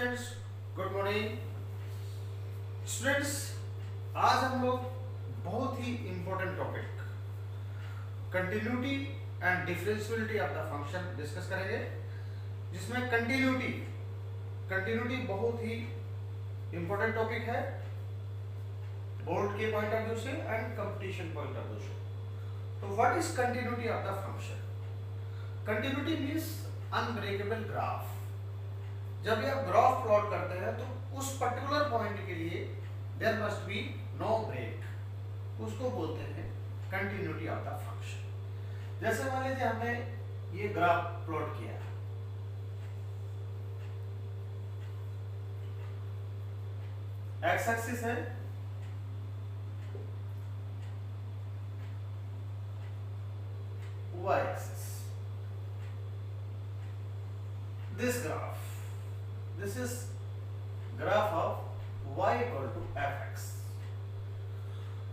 Students, good morning students. आज हम लोग बहुत ही important topic continuity and differentiability of the function discuss करेंगे, जिसमें कंटिन्यूटी बहुत ही इंपॉर्टेंट टॉपिक है बोर्ड के पॉइंट ऑफ व्यू से and competition point of view से। तो what is continuity of the function? Continuity means unbreakable graph. जब आप ग्राफ प्लॉट करते हैं तो उस पर्टिकुलर पॉइंट के लिए there must be no break, उसको बोलते हैं कंटिन्यूटी ऑफ द फंक्शन। जैसे मान लीजिए हमने ये ग्राफ प्लॉट किया, एक्स एक्सिस है, Y axis, this is graph of y equal to fx.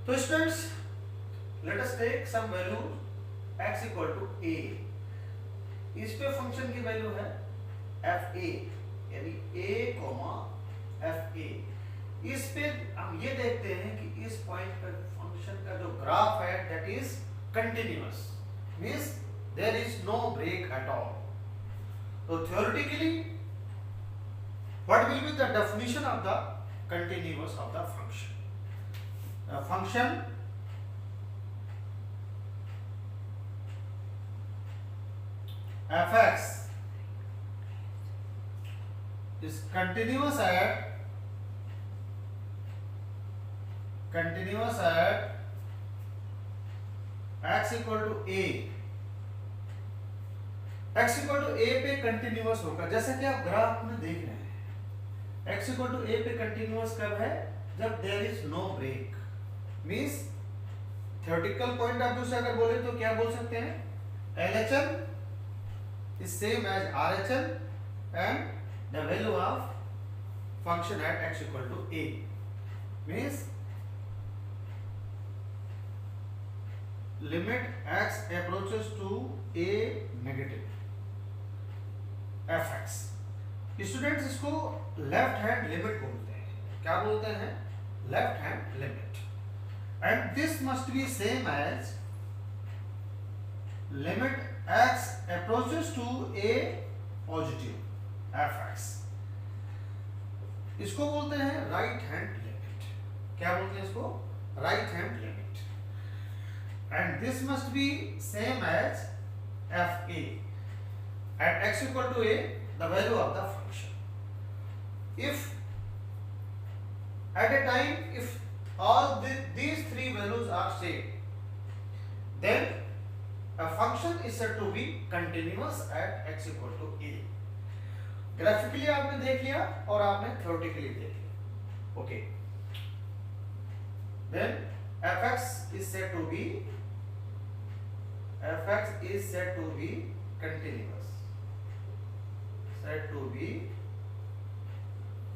तो students, let us take some value x equal to a। इस पे फंक्शन की वैल्यू है fa, यानी a, fa। इस पे हम ये देखते हैं कि इस पॉइंट पर फंक्शन का जो ग्राफ है that is continuous, means there is no break at all. तो theoretically what will be the definition of the continuous of the function? The function fx is continuous at x equal to a। x equal to a पे continuous होगा, जैसा कि आप graph में देख रहे हैं। x इक्वल टू a पे कंटिन्यूअस कब है? जब there is no break, means theoretical point of view से अगर बोले तो क्या बोल सकते हैं? LHL is same as RHL and the value of function at x equal to a means limit x approaches to a negative fx। Students, इसको left hand limit बोलते हैं। क्या बोलते हैं? Left hand limit. And this must be same age limit x approaches to a positive fx। इसको बोलते हैं right hand limit. क्या बोलते हैं इसको? Right hand limit. And this must be same as fa at x equal to a, the value of the function. If at a time if all these three values are same, then a function is said to be continuous at x equal to a। Graphically आपने देख लिया और आपने theoretically देख लिया। Okay, then fx is said to be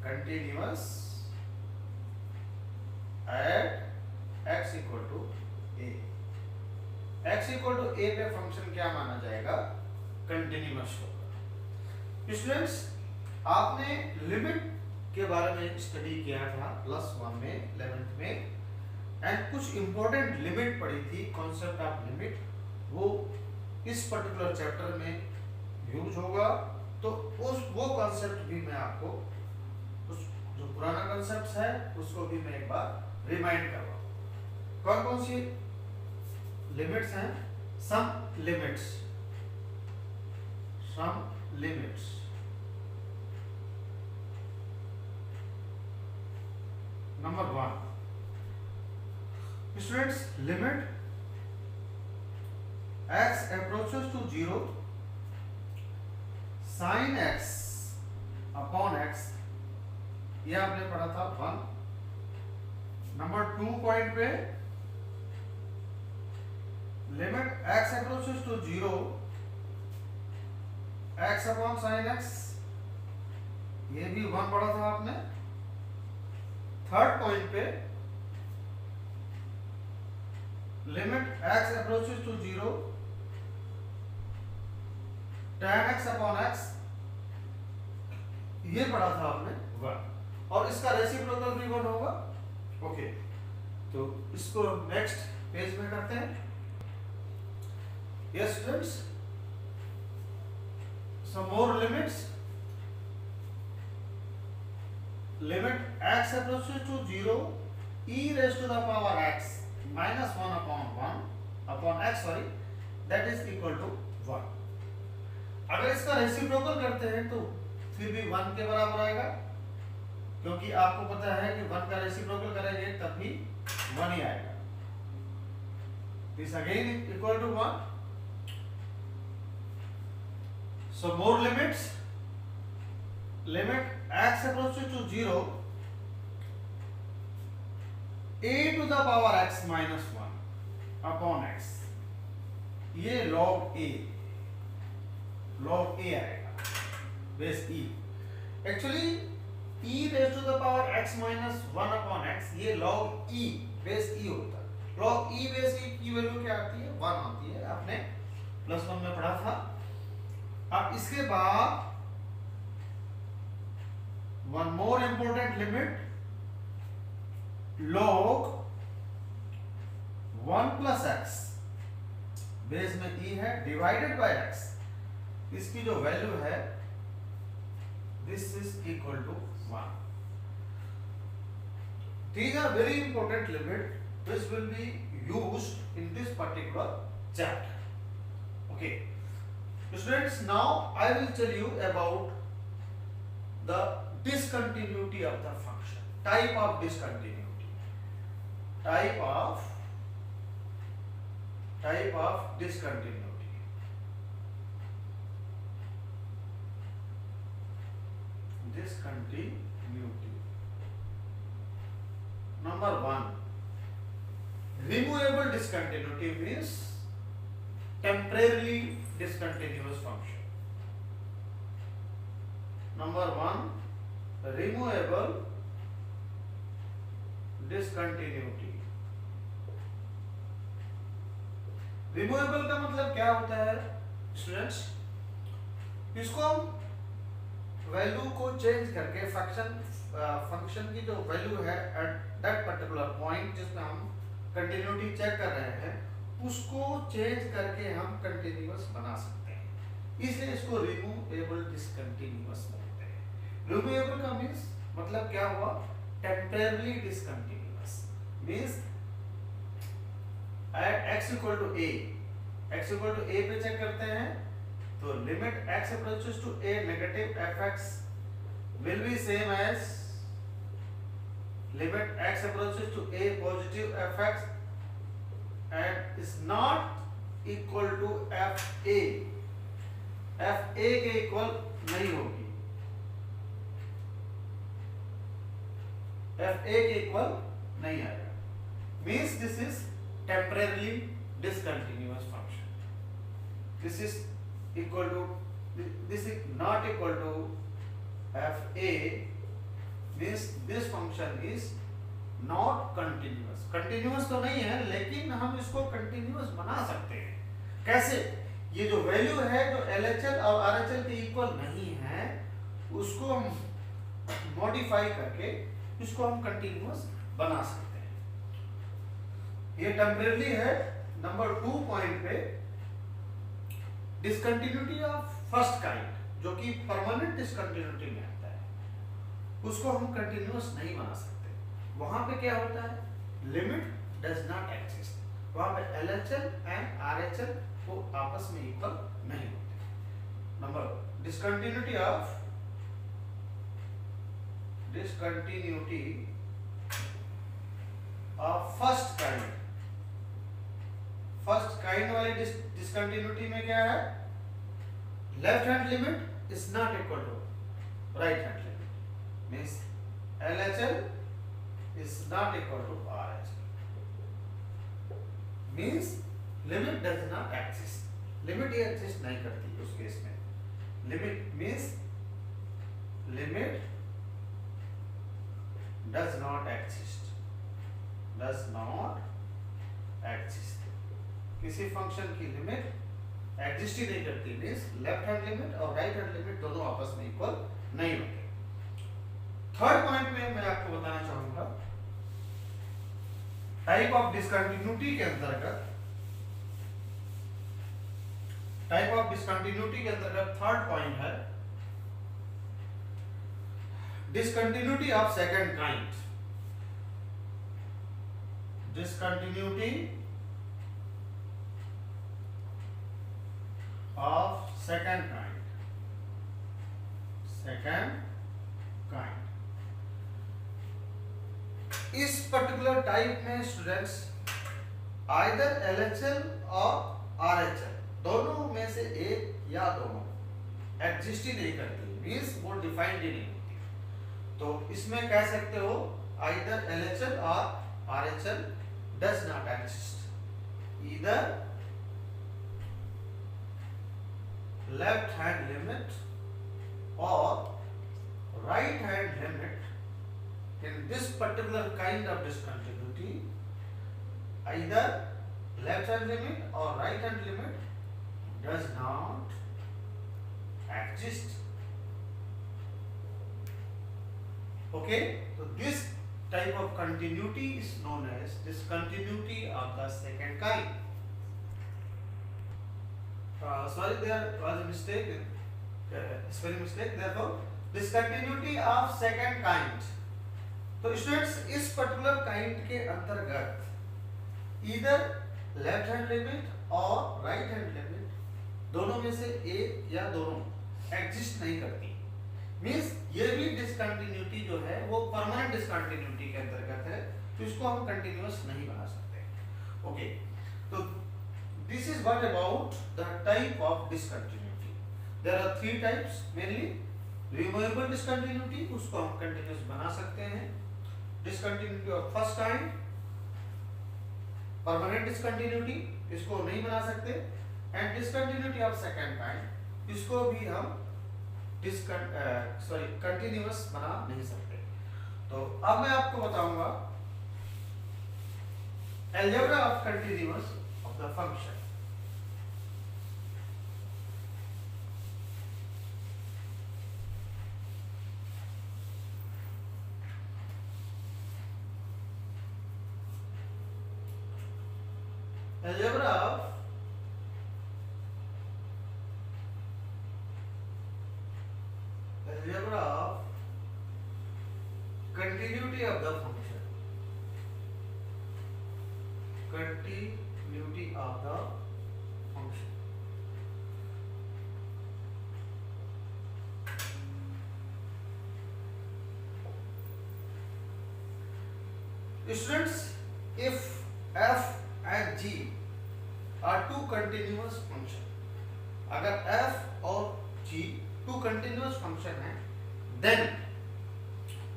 continuous, at x equal to a। x equal to a पे function क्या माना जाएगा? कंटिन्यूअस होगा। स्टूडेंट्स, आपने लिमिट के बारे में स्टडी किया था +1 में 11th में, एंड कुछ इंपॉर्टेंट लिमिट पढ़ी थी, कॉन्सेप्ट ऑफ लिमिट, वो इस पर्टिकुलर चैप्टर में यूज होगा। तो वो कॉन्सेप्ट भी मैं आपको, उस जो पुराना कॉन्सेप्ट है उसको भी मैं एक बार रिमाइंड करवाऊं। कौन कौन सी लिमिट्स हैं? Some limits. Number 1 students, limit x approaches to 0 sin x upon x, ये आपने पढ़ा था 1। नंबर 2 पॉइंट पे limit x approaches to 0 x upon sin x, ये भी 1 पढ़ा था आपने। थर्ड पॉइंट पे limit x approaches to 0 tan x upon x, ये पढ़ा था आपने 1 और इसका रेसिप्रोकल भी 1 होगा। ओके, तो इसको नेक्स्ट पेज में करते हैं। Yes students, some more limits. Limit x approaches to 0, e raised to the power x minus 1 upon x, sorry, that is equal to 1. अगर इसका रेसिप्रोकल करते हैं तो फिर भी 1 के बराबर आएगा, क्योंकि आपको पता है कि 1 का रेसिप्रोकल करेंगे तब भी 1 ही आएगा। This again is equal to 1. So more limits. Limit x approaches to 0, a to the power x minus 1 upon x. ये log a आएगा, base e. Actually e raised to the power x minus 1 upon x, ये log e base e होता है। log e base e की value क्या आती है? 1 आती है, आपने +1 में पढ़ा था। अब इसके बाद one more important limit, log 1 plus X, base में e है, डिवाइडेड बाय x, इसकी जो वैल्यू है this is equal to 1. These are very important limit which will be used in this particular chapter. Okay. Students, now I will tell you about the discontinuity of the function. Type of discontinuity. Type of discontinuity. Discontinuity. Number 1. Removable discontinuity means temporarily discontinuous function. Number 1, removable discontinuity. Removable का मतलब क्या होता है students? इसको हम value को change करके function की जो वैल्यू है एट दैट पर्टिकुलर पॉइंट जिसमें हम कंटिन्यूटी चेक कर रहे हैं, उसको चेंज करके हम कंटिन्यूअस बना सकते हैं, इसलिए इसको रिमूवेबल डिसकंटिन्यूअस बोलते हैं। रिमूवेबल का मींस मतलब क्या हुआ? Temporary discontinuous means at x equal to a पे चेक करते हैं तो limit x approaches to a negative fx will be same as limit x approaches to a positive fx and is not equal to fa के equal नहीं होगी, fa के equal नहीं आएगा, means this is temporarily discontinuous function. This is equal to, this is not equal to fa means this function is not continuous. continuous तो नहीं है लेकिन हम इसको continuous बना सकते हैं। कैसे? ये जो वैल्यू है जो LHL और RHL के इक्वल नहीं है उसको हम मॉडिफाई करके इसको हम कंटिन्यूअस बना सकते हैं। ये टेम्परेरी है। नंबर 2 पॉइंट पे डिसकंटिन्यूटी ऑफ फर्स्ट काइंड जो कि परमानेंट डिसकंटिन्यूटी में आता है, उसको हम कंटिन्यूअस नहीं बना सकते। वहां पे क्या होता है? लिमिट डज नॉट एग्जिस्ट, वहां पे LHL एंड RHL वो आपस में इक्वल नहीं होते। Number discontinuity of first kind वाली डिसकंटिन्यूटी में क्या है? Left hand limit is not equal to right hand limit, means LHL is not equal to RHL, means limit does not exist. Limit ये exist नहीं करती उस केस में। Limit means limit does not exist, does not exist। किसी function की limit exist ही नहीं करती, means left hand limit और राइट हैंड लिमिट दोनों आपस में इक्वल नहीं होते। आपको बताना चाहूंगा, टाइप ऑफ डिसकंटिन्यूटी के अंतर्गत थर्ड पॉइंट है discontinuity of second kind. Discontinuity of second kind. इस पर्टिकुलर टाइप में स्टूडेंट्स आइदर LHL और RHL दोनों में से एक या दोनों एग्जिस्ट ही नहीं करती, मींस वो डिफाइंड ही नहीं होती। तो इसमें कह सकते हो आइदर LHL और RHL does not exist, either left hand limit or right hand limit in this particular kind of discontinuity, either left hand limit or right hand limit does not exist. Okay, so this type of continuity is known as discontinuity of the second kind. Sorry, there was a mistake. Spelling mistake. Therefore, discontinuity of second kind. तो students इस particular kind के अंतर्गत इधर left hand limit और right hand limit दोनों में से एक या दोनों एग्जिस्ट नहीं करती। मींस ये भी डिसकंटिन्यूटी जो है वो परमानेंट डिसकंटिन्यूटी के अंतर्गत है, तो इसको हम कंटिन्यूअस नहीं बना सकते। ओके, तो this is what about the type of discontinuity. There are three types mainly. Removable discontinuity, उसको हम continuous बना सकते हैं। Discontinuity of first kind, permanent discontinuity, इसको नहीं बना सकते। And discontinuity of second kind, इसको भी हम continuous बना नहीं सकते। तो अब मैं आपको बताऊंगा algebra of continuous of the function। Algebra of continuity of the function. Continuity of the function. Students, if f and g are two continuous function, अगर f और g two continuous function है, then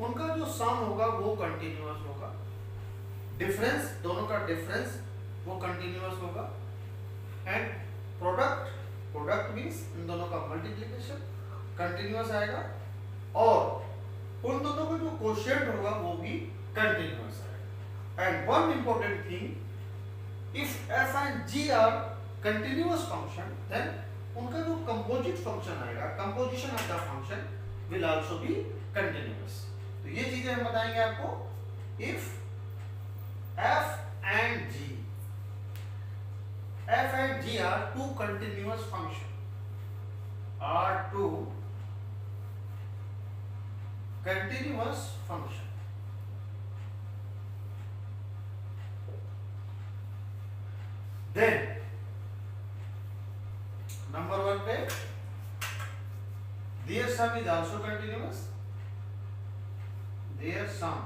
उनका जो सम होगा वो continuous होगा, difference दोनों का डिफरेंस वो continuous होगा, एंड प्रोडक्ट मीन्स इन दोनों का मल्टीप्लिकेशन continuous आएगा, और उन दोनों का जो कोशेंट होगा वो भी continuous आएगा। And one important thing, if f and g are continuous function, then उनका जो composite function आएगा, composition of the function will also be continuous। तो ये चीजें हम बताएंगे आपको। if f and g are two continuous function, then number one पे their sum is also continuous, their sum,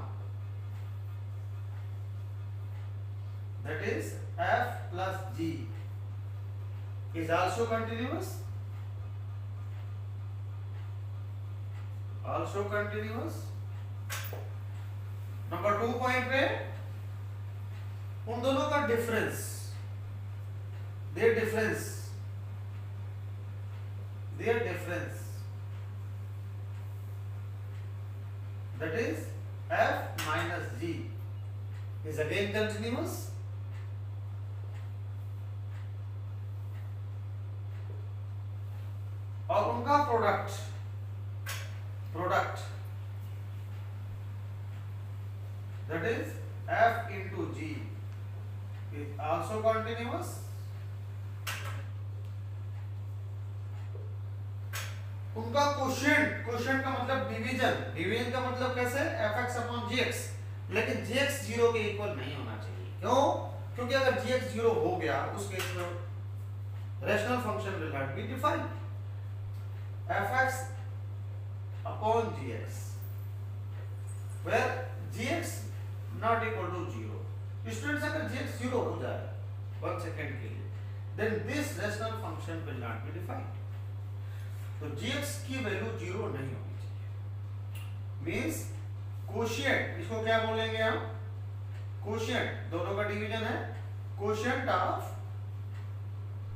that is f plus g is also continuous, number 2 point पे उन दोनों का difference, their difference that is f minus g is again continuous, और उनका product that is f into g is also continuous. उनका quotient, quotient का मतलब division, division का मतलब कैसे fx अपॉन gx, लेकिन gx 0 के इक्वल नहीं होना चाहिए। क्यों? क्योंकि अगर gx 0 हो गया उस केस में rational function will not be defined. fx upon gx where gx not equal to 0। Students अगर gx 0 हो जाए 1 सेकंड के लिए then this rational function will not be defined। तो gx की वैल्यू 0 नहीं होनी चाहिए। मींस क्वोशिएंट, इसको क्या बोलेंगे हम? क्वोशिएंट, दोनों का डिवीजन है। Quotient of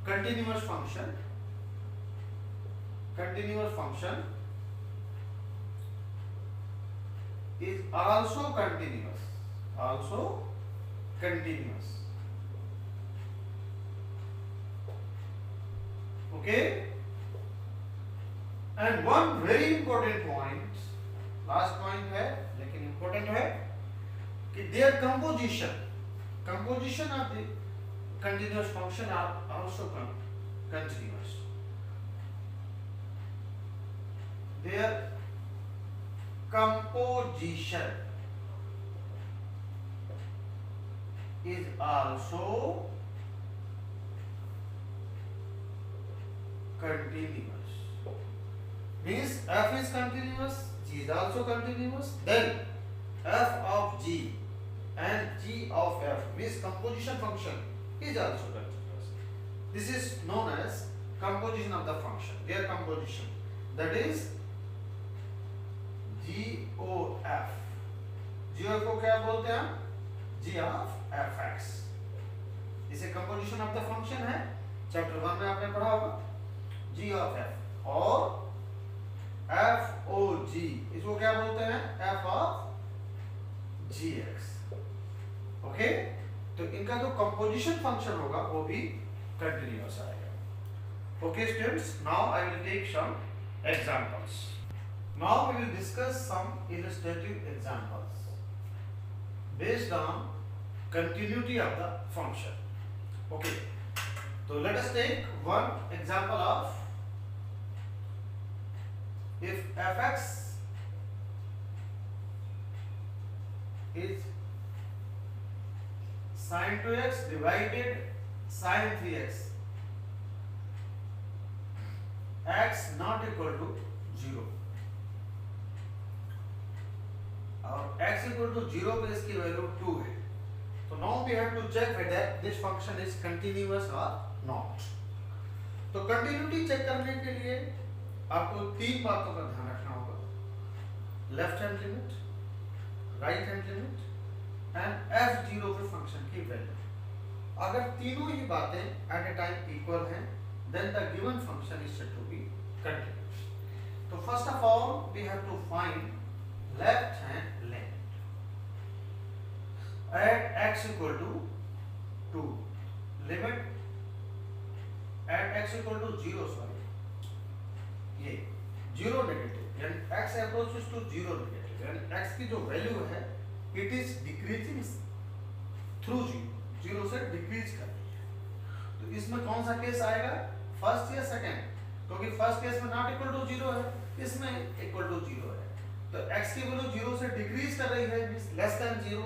continuous function, continuous function is also continuous, also continuous। Okay, and one very important point, last point है लेकिन important है कि their composition, composition of the continuous function are also continuous। Their composition is also continuous। Means f is continuous, g is also continuous, then f of g and g of f means composition function is also continuous। This is known as composition of the function, their composition, that is GOF। GOF को क्या बोलते हैं? G of fx। इसे composition of the function है, chapter 1 में आपने पढ़ा होगा। G of f और FOG, इसको क्या बोलते हैं? F of gx। ओके, तो इनका जो कंपोजिशन फंक्शन होगा वो भी कंटिन्यूअस आएगा। Okay students, now I will take some examples. Now we will discuss some illustrative examples based on continuity of the function। Okay, so let us take one example of if fx is sin 2x divided sin 3x, x not equal to 0 और x equal to 0 पे इसकी value 2 है। तो now we have to check whether this function is continuous or not। तो continuity check करने के लिए आपको तीन बातों का ध्यान रखना होगा, left hand limit, right hand limit and f0 पे फंक्शन की वैल्यू। अगर तीनों ही बातें एट ए टाइम इक्वल हैं then the given function is said to be continuous। तो first of all we have to find left hand limit at x equal to 2, limit at x equal to 0, sorry, ये 0 negative यानी x approaches to 0 negative यानी x की जो value है it is decreasing through 0 से decrease कर रही है। तो इसमें कौन सा केस आएगा, फर्स्ट या सेकंड? क्योंकि फर्स्ट केस में नॉट इक्वल टू 0 है, इसमें इक्वल टू 0 है। तो x की वैल्यू 0 से डिक्रीज कर रही है, means less than 0।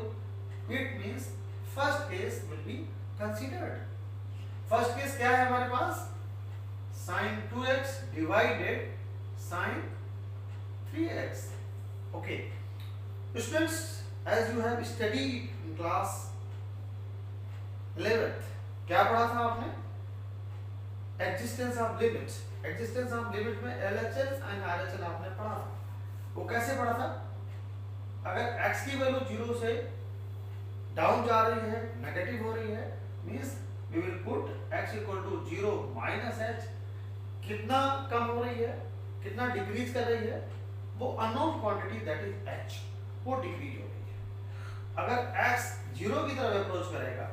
It means first case will be considered. First case क्या है हमारे पास? sin 2x divided sin 3x। Okay students, as you have studied in class 11th, क्या पढ़ा था आपने? Existence of limit. Existence of limit में LHS and RHS आपने पढ़ा था। वो कैसे पढ़ा था? अगर x की वैल्यू 0 से डाउन जा रही है, नेगेटिव हो रही है, means we will put x equal to 0 minus h। कितना कम हो रही है, कितना डिक्रीज कर रही है? वो unknown quantity that is h, वो डिक्रीज हो रही है। अगर x 0 की तरफ अप्रोच करेगा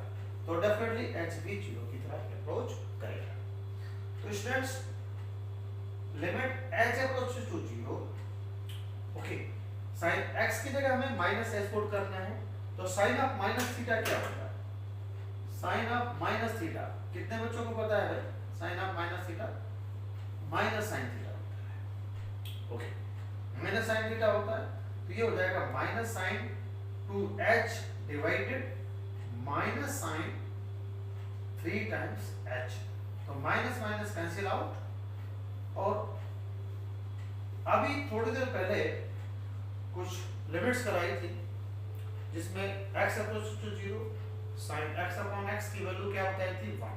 तो डेफिनेटली h भी 0 की तरफ अप्रोच करेगा। तो students, limit h approaches to 0, okay, sine x की जगह हमें माइनस h पुट करना है, तो साइन ऑफ माइनस थीटा क्या होता है? साइन ऑफ माइनस थीटा कितने बच्चों को पता है भाई? Sine of minus theta minus sine theta होता है। ओके, माइनस साइन थीटा होता है तो ये हो जाएगा minus sine 2h divided minus sine 3 times h। तो माइनस माइनस कैंसिल आउट। और अभी थोड़ी देर पहले कुछ लिमिट्स कराई थी जिसमें x approach to 0 sin x upon x की वैल्यू क्या बताई थी? 1।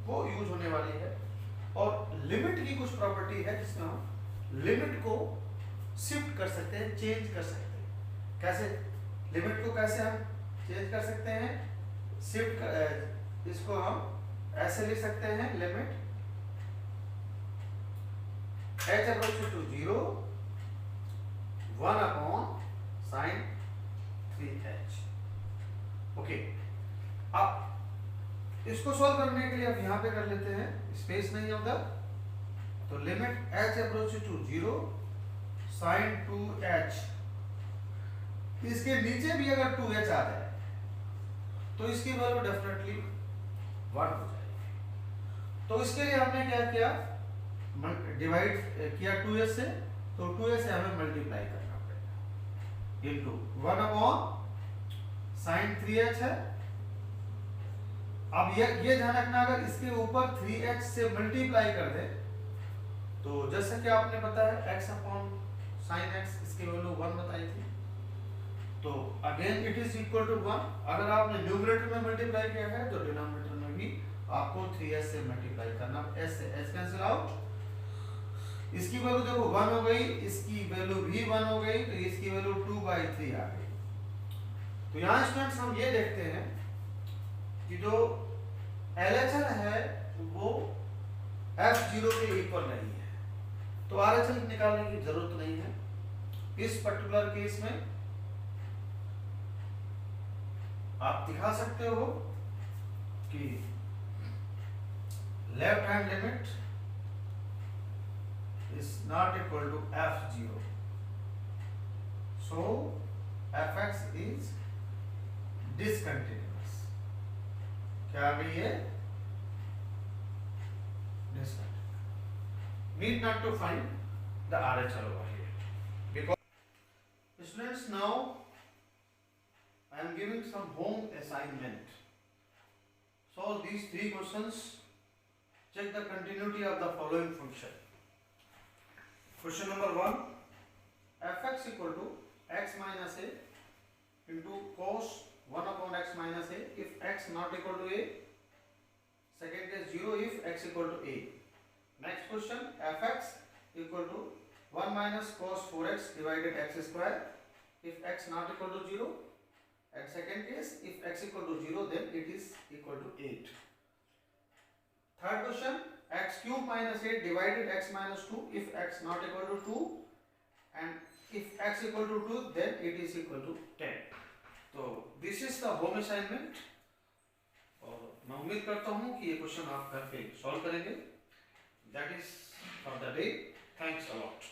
वो यूज होने वाली है। और लिमिट की कुछ प्रॉपर्टी है जिसमें हम लिमिट को शिफ्ट कर सकते हैं, चेंज कर सकते हैं। कैसे? लिमिट को कैसे हम चेंज कर सकते हैं? शिफ्ट इसको हम ऐसे लिख सकते हैं, limit h approach to 0 1 upon sine 3h। Okay, अब इसको सॉल्व करने के लिए अब यहां पे कर लेते हैं, स्पेस नहीं होता तो limit h approach to 0 sine 2h। इसके नीचे भी अगर 2h आ जाए तो इसकी वैल्यू डेफिनेटली 1 हो जाएगी। तो इसके लिए हमने क्या किया? डिवाइड किया 2h से, तो 2h से हमें मल्टीप्लाई करना पड़ेगा इनटू 1 अपॉन साइन 3h है। अब ये ध्यान रखना, अगर इसके ऊपर 3h से मल्टीप्लाई कर दे तो जैसे कि आपने पता है x अपॉन साइन x इसकी वैल्यू 1 बताई थी, तो again it is equal to 1। अगर आपने न्यूमरेटर में मल्टीप्लाई किया है तो डिनोमिनेटर में भी आपको 3h से मल्टीप्लाई करना, s से s कैंसिल आउट। इसकी वैल्यू देखो 1 हो गई, इसकी वैल्यू भी 1 हो गई, तो इसकी वैल्यू 2/3 आ गई। तो यहाँ स्टूडेंट्स हम ये देखते हैं कि जो LHS है वो F0 के इक्वल नहीं है, तो RHS निकालने की जरूरत नहीं है। इस पर्टिकुलर केस में आप दिखा सकते हो कि left hand limit is not equal to F0, so Fx is discontinuous। क्या आ गई है? Discontinuous। Need not to find the RHS over here because students, now I am giving some home assignment. Solve these 3 questions. Check the continuity of the following function. Question number 1, fx equal to x minus a into cos 1 upon x minus a if x not equal to a. Second case 0 if x equal to a. Next question, fx equal to 1 minus cos 4x divided x square if x not equal to 0. And second case, if x equal to 0 then it is equal to 8. Third question, x cube minus 8 divided x minus 2 if x not equal to 2 and if x equal to 2 then it is equal to 10. तो this is the home assignment और मैं उम्मीद करता हूँ कि ये question आप घर पे सॉल्व करेंगे। That is for the day. Thanks a lot.